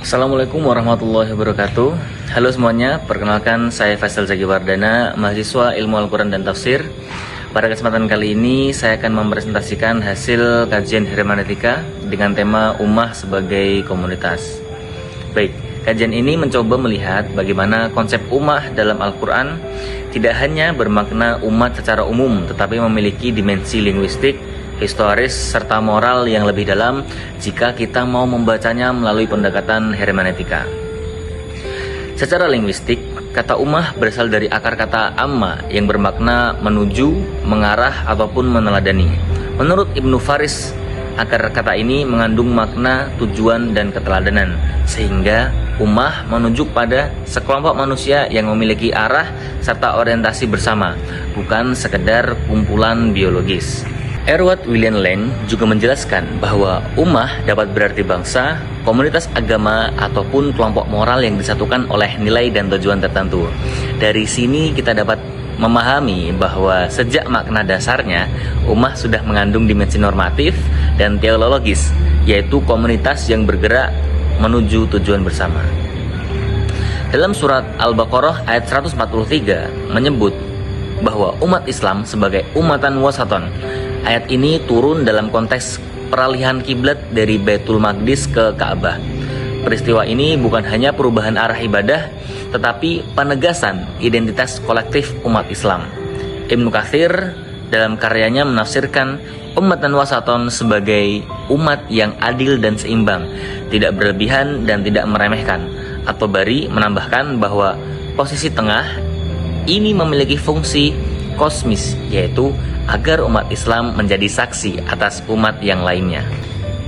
Assalamualaikum warahmatullahi wabarakatuh. Halo semuanya, perkenalkan saya Faisal Zaki Wardana, mahasiswa Ilmu Al-Quran dan Tafsir. Pada kesempatan kali ini saya akan mempresentasikan hasil kajian hermeneutika dengan tema ummah sebagai komunitas. Baik, kajian ini mencoba melihat bagaimana konsep ummah dalam Al-Quran tidak hanya bermakna umat secara umum, tetapi memiliki dimensi linguistik, historis, serta moral yang lebih dalam jika kita mau membacanya melalui pendekatan hermeneutika. Secara linguistik, kata ummah berasal dari akar kata amma yang bermakna menuju, mengarah, ataupun meneladani. Menurut Ibnu Faris, akar kata ini mengandung makna tujuan dan keteladanan, sehingga ummah menunjuk pada sekelompok manusia yang memiliki arah serta orientasi bersama, bukan sekedar kumpulan biologis. Edward William Lane juga menjelaskan bahwa ummah dapat berarti bangsa, komunitas agama, ataupun kelompok moral yang disatukan oleh nilai dan tujuan tertentu. Dari sini kita dapat memahami bahwa sejak makna dasarnya, ummah sudah mengandung dimensi normatif dan teologis, yaitu komunitas yang bergerak menuju tujuan bersama. Dalam surat Al-Baqarah ayat 143 menyebut bahwa umat Islam sebagai umatan wasaton. Ayat ini turun dalam konteks peralihan kiblat dari Baitul Maqdis ke Ka'bah. Peristiwa ini bukan hanya perubahan arah ibadah, tetapi penegasan identitas kolektif umat Islam. Ibnu Katsir dalam karyanya menafsirkan umatan wasaton sebagai umat yang adil dan seimbang, tidak berlebihan dan tidak meremehkan. At-Tabari menambahkan bahwa posisi tengah ini memiliki fungsi kosmis, yaitu agar umat Islam menjadi saksi atas umat yang lainnya.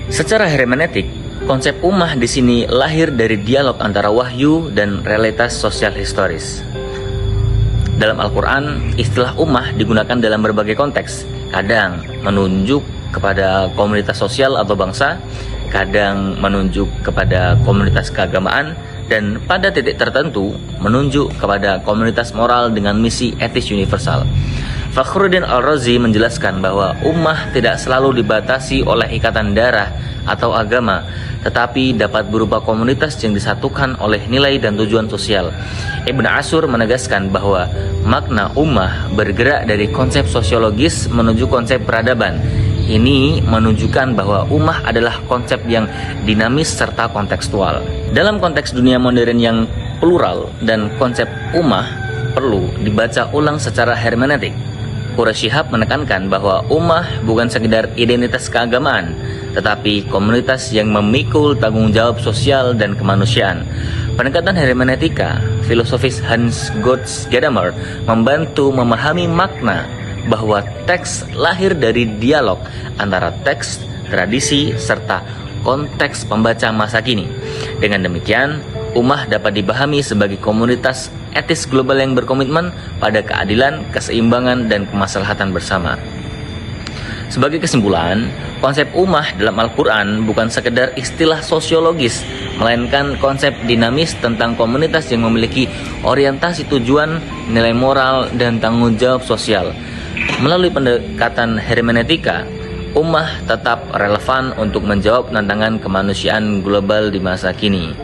Secara hermeneutik, konsep ummah di sini lahir dari dialog antara wahyu dan realitas sosial historis. Dalam Al-Quran, istilah ummah digunakan dalam berbagai konteks, kadang menunjuk kepada komunitas sosial atau bangsa, kadang menunjuk kepada komunitas keagamaan, dan pada titik tertentu menunjuk kepada komunitas moral dengan misi etis universal. Fakhruddin Al-Razi menjelaskan bahwa ummah tidak selalu dibatasi oleh ikatan darah atau agama, tetapi dapat berupa komunitas yang disatukan oleh nilai dan tujuan sosial. Ibn Ashur menegaskan bahwa makna ummah bergerak dari konsep sosiologis menuju konsep peradaban. Ini menunjukkan bahwa ummah adalah konsep yang dinamis serta kontekstual. Dalam konteks dunia modern yang plural dan konsep ummah perlu dibaca ulang secara hermeneutik. Quraisy Shihab menekankan bahwa ummah bukan sekedar identitas keagamaan, tetapi komunitas yang memikul tanggung jawab sosial dan kemanusiaan. Pendekatan hermeneutika filosofis Hans Götz Gadamer membantu memahami makna bahwa teks lahir dari dialog antara teks, tradisi, serta konteks pembaca masa kini. Dengan demikian, ummah dapat dipahami sebagai komunitas etis global yang berkomitmen pada keadilan, keseimbangan, dan kemaslahatan bersama. Sebagai kesimpulan, konsep ummah dalam Al-Quran bukan sekedar istilah sosiologis, melainkan konsep dinamis tentang komunitas yang memiliki orientasi tujuan, nilai moral, dan tanggung jawab sosial. Melalui pendekatan hermeneutika, ummah tetap relevan untuk menjawab tantangan kemanusiaan global di masa kini.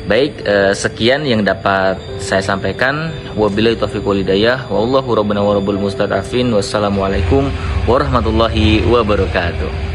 Baik, sekian yang dapat saya sampaikan. Wabillahi taufiq wal hidayah. Wallahu rabbuna wa rabbul mustadafin. Wassalamualaikum warahmatullahi wabarakatuh.